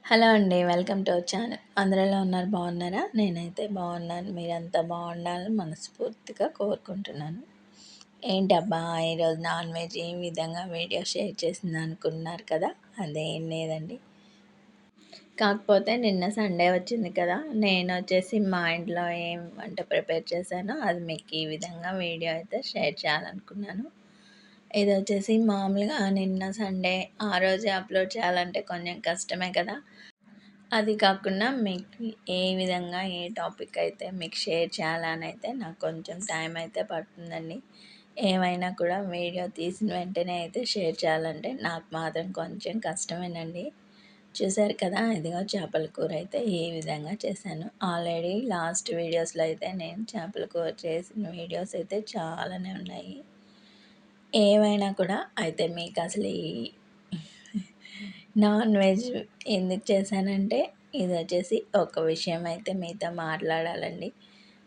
Hello అండి. Welcome to our channel. అందరూ ఎలా ఉన్నారు? బాగున్నారా? నేనైతే బాగున్నాను. మీరంతా బాగుండాలని మనస్ఫూర్తిగా కోరుకుంటున్నాను. ఏంటబ్బా! ఈరోజు నాన్ వెజ్ ఏ విధంగా వీడియో షేర్ చేసింది అనుకున్నారు కదా! అదేం లేదండి. కాకపోతే నిన్న సండే వచ్చింది కదా! నేనొచ్చేసి మా ఇంట్లో ఏం వంట ప్రిపేర్ చేశానో అది మీకు ఈ విధంగా వీడియో అయితే షేర్ చేయాలనుకున్నాను. ఇదొచ్చేసి మామూలుగా నిన్న సండే ఆ రోజే అప్లోడ్ చేయాలంటే కొంచెం కష్టమే కదా! అది కాకుండా మీకు ఏ విధంగా ఏ టాపిక్ అయితే మీకు షేర్ చేయాలని అయితే నాకు కొంచెం టైం అయితే పడుతుందండి. ఏమైనా కూడా వీడియో తీసిన వెంటనే అయితే షేర్ చేయాలంటే నాకు మాత్రం కొంచెం కష్టమేనండి. చూసారు కదా! ఇదిగో చేపల కూర అయితే ఏ విధంగా చేశాను. ఆల్రెడీ లాస్ట్ వీడియోస్‌లో అయితే నేను చేపల కూర చేసిన వీడియోస్ అయితే చాలానే ఉన్నాయి. ఏమైనా కూడా అయితే మీకు అసలు ఈ నాన్ వెజ్ ఎందుకు చేశానంటే ఇదొచ్చేసి ఒక విషయం అయితే మీతో మాట్లాడాలండి.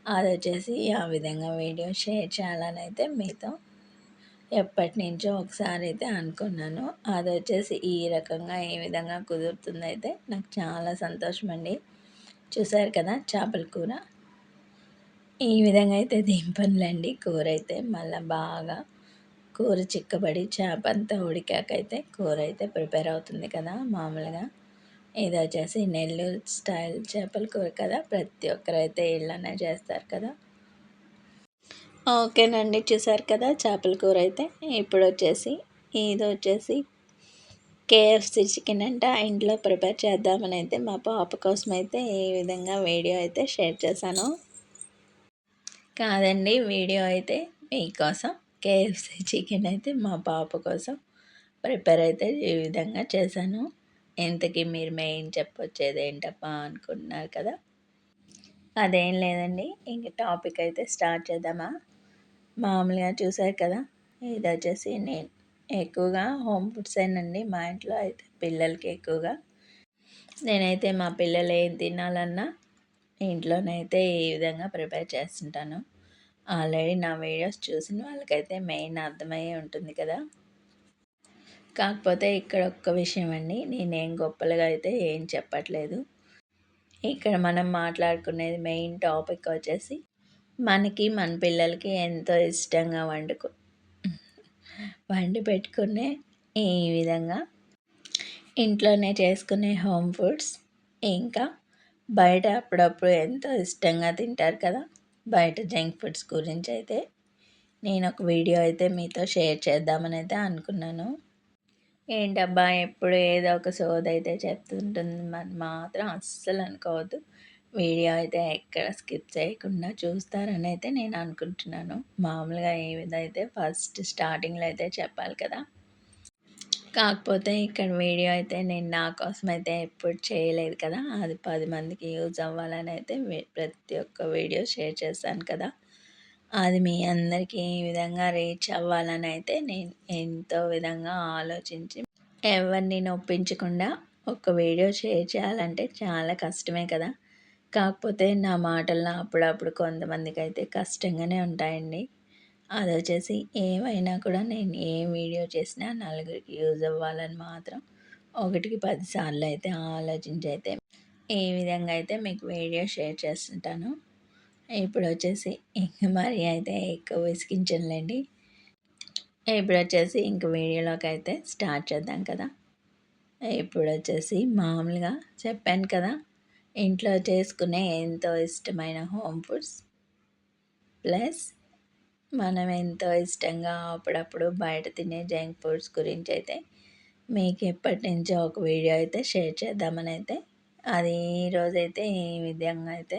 అదొచ్చేసి ఆ విధంగా వీడియో షేర్ చేయాలని అయితే మీతో ఎప్పటినుంచో ఒకసారి అయితే అనుకున్నాను. అదొచ్చేసి ఈ రకంగా ఏ విధంగా కుదురుతుందయితే నాకు చాలా సంతోషమండి. చూసారు కదా చేపల కూర. ఈ విధంగా అయితే దింపనులేండి కూరైతే మళ్ళా బాగా కూర చిక్కబడి చేపంతా ఉడికాకైతే కూర అయితే ప్రిపేర్ అవుతుంది కదా మామూలుగా. ఇదొచ్చేసి నెల్లూరు స్టైల్ చేపల కూర కదా! ప్రతి ఒక్కరైతే ఇళ్ళనే చేస్తారు కదా! ఓకేనండి. చూసారు కదా చేపల కూర అయితే. ఇప్పుడొచ్చేసి ఇదొచ్చేసి కేఎఫ్‌సి చికెన్ అంట ఇంట్లో ప్రిపేర్ చేద్దామని అయితే మా పాప కోసం అయితే ఈ విధంగా వీడియో అయితే షేర్ చేశాను. కాదండి వీడియో అయితే మీకోసం కేఎఫ్‌సి చికెన్ అయితే మా పాప కోసం ప్రిపేర్ అయితే ఈ విధంగా చేశాను. ఇంతకీ మీరు మెయిన్ చెప్పొచ్చేది ఏంటబ్బా అనుకుంటున్నారు కదా! అదేం లేదండి. ఇంక టాపిక్ అయితే స్టార్ట్ చేద్దామా? మామూలుగా చూసారు కదా! ఇదొచ్చేసి నేను ఎక్కువగా హోమ్ ఫుడ్సేనండి మా ఇంట్లో అయితే పిల్లలకి ఎక్కువగా. నేనైతే మా పిల్లలు ఏం తినాలన్నా ఇంట్లోనైతే ఈ విధంగా ప్రిపేర్ చేస్తుంటాను. ఆల్రెడీ నా వీడియోస్ చూసిన వాళ్ళకైతే మెయిన్ అర్థమయ్యే ఉంటుంది కదా! కాకపోతే ఇక్కడ ఒక్క విషయం అండి. నేనేం గొప్పలుగా అయితే ఏం చెప్పట్లేదు. ఇక్కడ మనం మాట్లాడుకునేది మెయిన్ టాపిక్ వచ్చేసి మనకి మన పిల్లలకి ఎంతో ఇష్టంగా వండి పెట్టుకునే ఈ విధంగా ఇంట్లోనే చేసుకునే హోమ్ ఫుడ్స్, ఇంకా బయట అప్పుడప్పుడు ఎంతో ఇష్టంగా తింటారు కదా బయట జంక్ ఫుడ్స్ గురించి అయితే నేను ఒక వీడియో అయితే మీతో షేర్ చేద్దామని అయితే అనుకున్నాను. ఏంటబ్బా ఎప్పుడు ఏదో ఒక సోదైతే చెప్తుంటుంది మాత్రం అస్సలు అనుకోవద్దు. వీడియో అయితే ఎక్కడ స్కిప్ చేయకుండా చూస్తారని అయితే నేను అనుకుంటున్నాను. మామూలుగా ఏ విధైతే ఫస్ట్ స్టార్టింగ్లో అయితే చెప్పాలి కదా! కాకపోతే ఇక్కడ వీడియో అయితే నేను నా కోసం అయితే ఎప్పుడు చేయలేదు కదా! అది 10 మందికి యూజ్ అవ్వాలని అయితే ప్రతి ఒక్క వీడియో షేర్ చేశాను కదా! అది మీ అందరికీ ఈ విధంగా రీచ్ అవ్వాలని అయితే నేను ఎంతో విధంగా ఆలోచించి ఎవరిని నొప్పించకుండా ఒక వీడియో షేర్ చేయాలంటే చాలా కష్టమే కదా! కాకపోతే నా మాటల్లో అప్పుడప్పుడు కొంతమందికైతే కష్టంగానే ఉంటాయండి. అదొచ్చేసి ఏమైనా కూడా నేను ఏ వీడియో చేసినా నలుగురికి యూజ్ అవ్వాలని మాత్రం ఒకటికి 10 సార్లు అయితే ఆలోచించి అయితే ఈ విధంగా అయితే మీకు వీడియో షేర్ చేస్తుంటాను. ఇప్పుడొచ్చేసి ఇంక మరి అయితే ఎక్కువ విసిగించనులేండి. ఇప్పుడొచ్చేసి ఇంక వీడియోలోకి అయితే స్టార్ట్ చేద్దాం కదా! ఇప్పుడొచ్చేసి మామూలుగా చెప్పాను కదా! ఇంట్లో చేసుకునే ఎంతో ఇష్టమైన హోమ్ ఫుడ్స్ ప్లస్ మనం ఎంతో ఇష్టంగా అప్పుడప్పుడు బయట తినే జంక్ ఫుడ్స్ గురించి అయితే మీకు ఎప్పటినుంచో ఒక వీడియో అయితే షేర్ చేద్దామని అయితే అది ఈరోజైతే ఈ విధంగా అయితే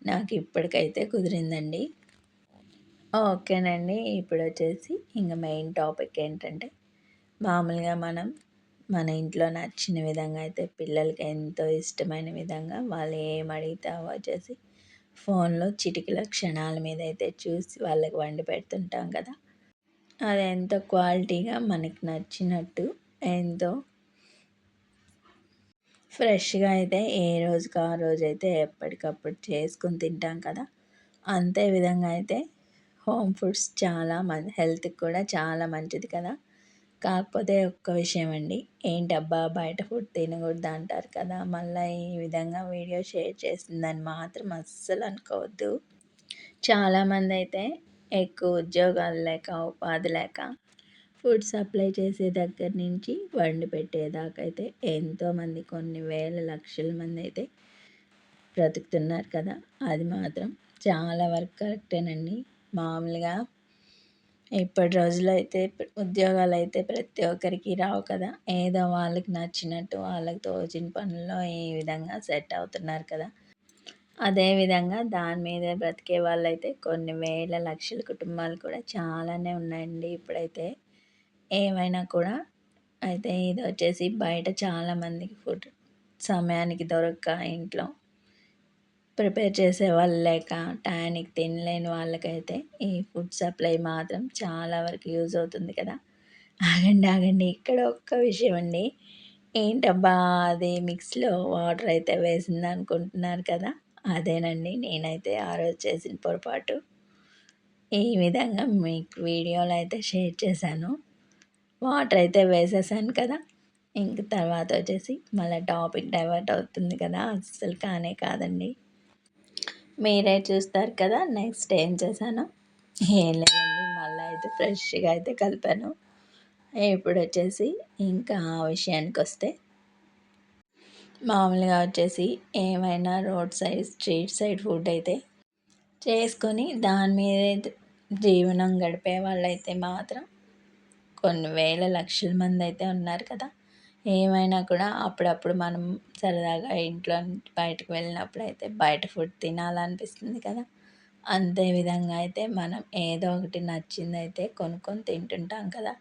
నాకు ఇప్పటికైతే కుదిరిందండి. ఓకేనండి. ఇప్పుడొచ్చేసి ఇంక మెయిన్ టాపిక్ ఏంటంటే మామూలుగా మనం మన ఇంట్లో నచ్చిన విధంగా అయితే పిల్లలకి ఎంతో ఇష్టమైన విధంగా వాళ్ళు ఏం అడిగితే అవి వచ్చేసి ఫోన్లో చిటికల క్షణాల మీద అయితే చూసి వాళ్ళకి వండి పెడుతుంటాం కదా! అది ఎంతో క్వాలిటీగా మనకి నచ్చినట్టు ఎంతో ఫ్రెష్‌గా అయితే ఏ రోజుకి ఆ రోజైతే ఎప్పటికప్పుడు చేసుకొని తింటాం కదా! అంతే విధంగా అయితే హోమ్ ఫుడ్స్ చాలా హెల్త్‌కి కూడా చాలా మంచిది కదా! కాకపోతే ఒక్క విషయం అండి, ఏంటబ్బా బయట ఫుడ్ తినకూడదు అంటారు కదా, మళ్ళీ ఈ విధంగా వీడియో షేర్ చేసిందని మాత్రం అస్సలు అనుకోవద్దు. చాలామంది అయితే ఎక్కువ ఉద్యోగాలు లేక, ఉపాధి లేక, ఫుడ్ సప్లై చేసే దగ్గర నుంచి వండి పెట్టేదాకా అయితే ఎంతోమంది, కొన్ని వేల లక్షల మంది అయితే బ్రతుకుతున్నారు కదా, అది మాత్రం చాలా వరకు కరెక్టేనండి. మామూలుగా ఇప్పటి రోజుల్లో అయితే ఉద్యోగాలు అయితే ప్రతి ఒక్కరికి రావు కదా, ఏదో వాళ్ళకి నచ్చినట్టు వాళ్ళకి తోచిన పనుల్లో ఈ విధంగా సెట్ అవుతున్నారు కదా. అదేవిధంగా దాని మీద బ్రతికే వాళ్ళైతే కొన్ని వేల లక్షల కుటుంబాలు కూడా చాలానే ఉన్నాయండి ఇప్పుడైతే. ఏమైనా కూడా అయితే ఇది వచ్చేసి బయట చాలామందికి ఫుడ్ సమయానికి దొరక్క ఇంట్లో ప్రిపేర్ చేసే వాళ్ళు లేక టయానికి తినలేని వాళ్ళకైతే ఈ ఫుడ్ సప్లై మాత్రం చాలా వరకు యూజ్ అవుతుంది కదా. ఆగండి ఆగండి, ఇక్కడ ఒక్క విషయం అండి. ఏంటబ్బా అది మిక్స్లో వాటర్ అయితే వేసింది అనుకుంటున్నారు కదా, అదేనండి నేనైతే ఆ రోజు చేసిన పొరపాటు. ఈ విధంగా మీకు వీడియోలో అయితే షేర్ చేశాను. వాటర్ అయితే వేసేసాను కదా, ఇంక తర్వాత వచ్చేసి మళ్ళీ టాపిక్ డైవర్ట్ అవుతుంది కదా, అస్సలు కానే కాదండి. మీరే చూస్తారు కదా నెక్స్ట్ ఏం చేశాను. ఏం లేదండి, మళ్ళీ అయితే ఫ్రెష్గా అయితే కలిపాను. ఇప్పుడు వచ్చేసి ఇంకా ఆ విషయానికి వస్తే, మామూలుగా వచ్చేసి ఏమైనా road side street side food అయితే చేసుకొని దాని మీద జీవనం గడిపే వాళ్ళైతే మాత్రం కొన్ని వేల లక్షల మంది అయితే ఉన్నారు కదా. ఏమైనా కూడా అప్పుడప్పుడు మనం సరదాగా ఇంట్లో నుంచి బయటకు వెళ్ళినప్పుడు అయితే బయట ఫుడ్ తినాలనిపిస్తుంది కదా. అంతే విధంగా అయితే మనం ఏదో ఒకటి నచ్చిందైతే కొనుక్కొని తింటుంటాం కదా.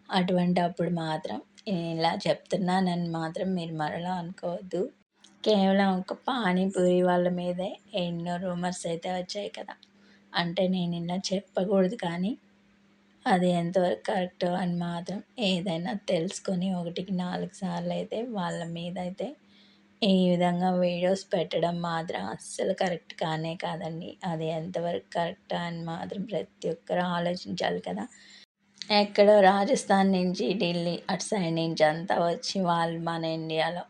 అటువంటి అప్పుడు మాత్రం ఇలా చెప్తున్నానని మాత్రం మీరు మరలా అనుకోవద్దు. కేవలం ఒక పానీపూరి వాళ్ళ మీదే ఎన్నో రూమర్స్ అయితే వచ్చాయి కదా. అంటే నేను ఇలా చెప్పకూడదు కానీ అది ఎంతవరకు కరెక్టో అని మాత్రం ఏదైనా తెలుసుకొని 1కి 4 సార్లు అయితే వాళ్ళ మీద అయితే ఈ విధంగా వీడియోస్ పెట్టడం మాత్రం అస్సలు కరెక్ట్ కానే కాదండి. అది ఎంతవరకు కరెక్టా అని మాత్రం ప్రతి ఒక్కరు ఆలోచించాలి కదా. ఎక్కడో రాజస్థాన్ నుంచి ఢిల్లీ అటు సైడ్ నుంచి అంతా వచ్చి వాళ్ళు మన ఇండియాలో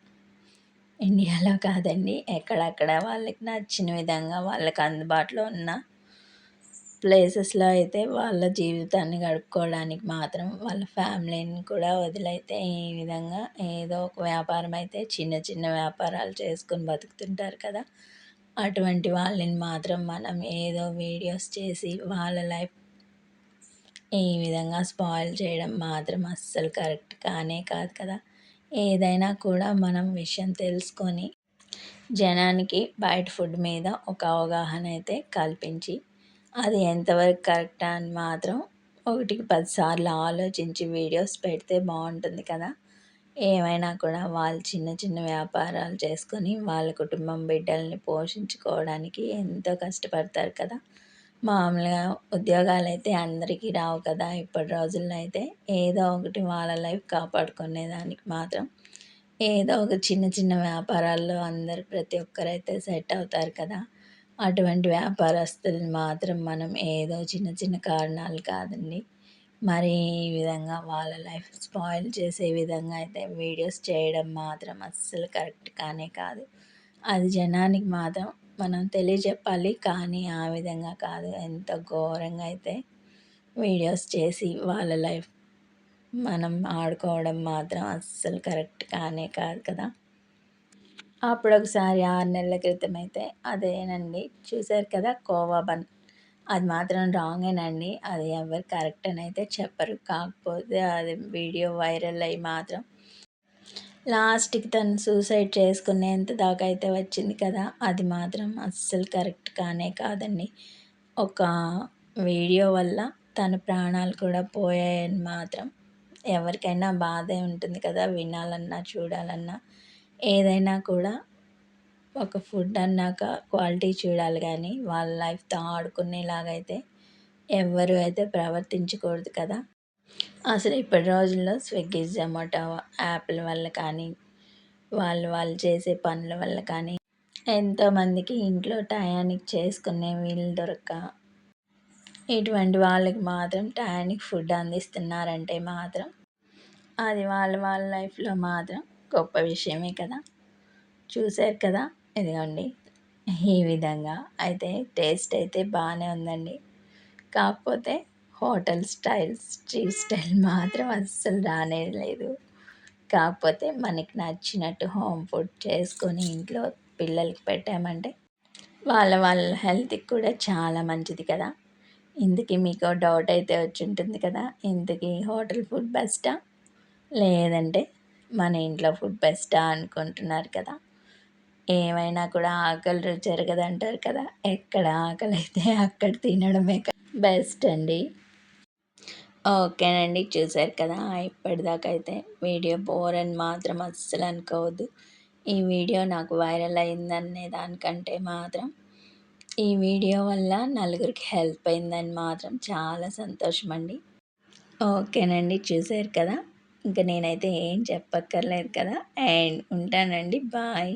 కాదండి, ఎక్కడక్కడ వాళ్ళకి నచ్చిన విధంగా వాళ్ళకి అందుబాటులో ఉన్న ప్లేసెస్లో అయితే వాళ్ళ జీవితాన్ని గడుపుకోవడానికి మాత్రం వాళ్ళ ఫ్యామిలీని కూడా వదిలైతే ఈ విధంగా ఏదో ఒక వ్యాపారం అయితే చిన్న చిన్న వ్యాపారాలు చేసుకొని బతుకుతుంటారు కదా. అటువంటి వాళ్ళని మాత్రం మనం ఏదో వీడియోస్ చేసి వాళ్ళ లైఫ్ ఈ విధంగా స్పాయిల్ చేయడం మాత్రం అస్సలు కరెక్ట్ కానే కాదు కదా. ఏదైనా కూడా మనం విషయం తెలుసుకొని జనానికి బయట ఫుడ్ మీద ఒక అవగాహన అయితే కల్పించి అది ఎంతవరకు కరెక్టా అని మాత్రం 1కి 10 సార్లు ఆలోచించి వీడియోస్ పెడితే బాగుంటుంది కదా. ఏమైనా కూడా వాళ్ళు చిన్న చిన్న వ్యాపారాలు చేసుకొని వాళ్ళ కుటుంబం బిడ్డల్ని పోషించుకోవడానికి ఎంతో కష్టపడతారు కదా. మామూలుగా ఉద్యోగాలు అయితే అందరికీ రావు కదా ఇప్పటి రోజుల్లో అయితే. ఏదో ఒకటి వాళ్ళ లైఫ్ కాపాడుకునేదానికి మాత్రం ఏదో ఒక చిన్న చిన్న వ్యాపారాల్లో అందరు ప్రతి ఒక్కరైతే సెట్ అవుతారు కదా. అటువంటి వ్యాపారస్తులను మాత్రం మనం ఏదో చిన్న చిన్న కారణాలు కాదండి మరి ఈ విధంగా వాళ్ళ లైఫ్ స్పాయిల్ చేసే విధంగా అయితే వీడియోస్ చేయడం మాత్రం అస్సలు కరెక్ట్ కానే కాదు. అది జనానికి మాత్రం మనం తెలియజెప్పాలి కానీ ఆ విధంగా కాదు. ఎంత ఘోరంగా అయితే వీడియోస్ చేసి వాళ్ళ లైఫ్ మనం ఆడుకోవడం మాత్రం అస్సలు కరెక్ట్ కానే కాదు కదా. అప్పుడు ఒకసారి 6 నెలల క్రితం అయితే అదేనండి చూశారు కదా కోవా బన్, అది మాత్రం రాంగేనండి. అది ఎవరు కరెక్ట్ అని అయితే చెప్పరు. కాకపోతే అది వీడియో వైరల్ అయ్యి మాత్రం లాస్ట్‌కి తను సూసైడ్ చేసుకునేంత దాకా అయితే వచ్చింది కదా. అది మాత్రం అస్సలు కరెక్ట్ కానే కాదండి. ఒక వీడియో వల్ల తన ప్రాణాలు కూడా పోయాయని మాత్రం ఎవరికైనా బాధే ఉంటుంది కదా, వినాలన్నా చూడాలన్నా. ఏదైనా కూడా ఒక ఫుడ్ అన్నాక క్వాలిటీ చూడాలి కానీ వాళ్ళ లైఫ్తో ఆడుకునేలాగైతే ఎవ్వరు అయితే ప్రవర్తించకూడదు కదా. అసలు ఇప్పటి రోజుల్లో స్విగ్గీ జొమాటో యాప్ల వల్ల కానీ వాళ్ళు చేసే పనుల వల్ల కానీ ఎంతోమందికి ఇంట్లో టయానికి చేసుకునే వీలు దొరక్క ఇటువంటి వాళ్ళకి మాత్రం టయానికి ఫుడ్ అందిస్తున్నారంటే మాత్రం అది వాళ్ళ వాళ్ళ లైఫ్‌లో మాత్రం గొప్ప విషయమే కదా! చూసారు కదా! ఇదిగోండి ఈ విధంగా అయితే టేస్ట్ అయితే బాగానే ఉందండి. కాకపోతే హోటల్ స్టైల్, స్ట్రీట్ స్టైల్ మాత్రం అస్సలు రానే లేదు. కాకపోతే మనకి నచ్చినట్టు హోమ్ ఫుడ్ చేసుకొని ఇంట్లో పిల్లలకి పెట్టామంటే వాళ్ళ వాళ్ళ హెల్త్‌కి కూడా చాలా మంచిది కదా! ఇంతకీ మీకో డౌట్ అయితే వచ్చుంటుంది కదా! ఇంతకీ హోటల్ ఫుడ్ బెస్టా? లేదంటే మన ఇంట్లో ఫుడ్ బెస్టా అనుకుంటున్నారు కదా! ఏమైనా కూడా ఆకలి రుచి ఎరగదంటారు కదా! ఎక్కడ ఆకలైతే అక్కడ తినడమే బెస్ట్ అండి. ఓకేనండి. చూసారు కదా! ఇప్పటిదాకా అయితే వీడియో బోర్ అని మాత్రం అస్సలు అనుకోవద్దు. ఈ వీడియో నాకు వైరల్ అయిందనే దానికంటే మాత్రం ఈ వీడియో వల్ల నలుగురికి హెల్ప్ అయిందని మాత్రం చాలా సంతోషమండి. ఓకేనండి. చూసారు కదా! ఇంక నేనైతే ఏం చెప్పక్కర్లేదు కదా! అండ్ ఉంటానండి. బాయ్.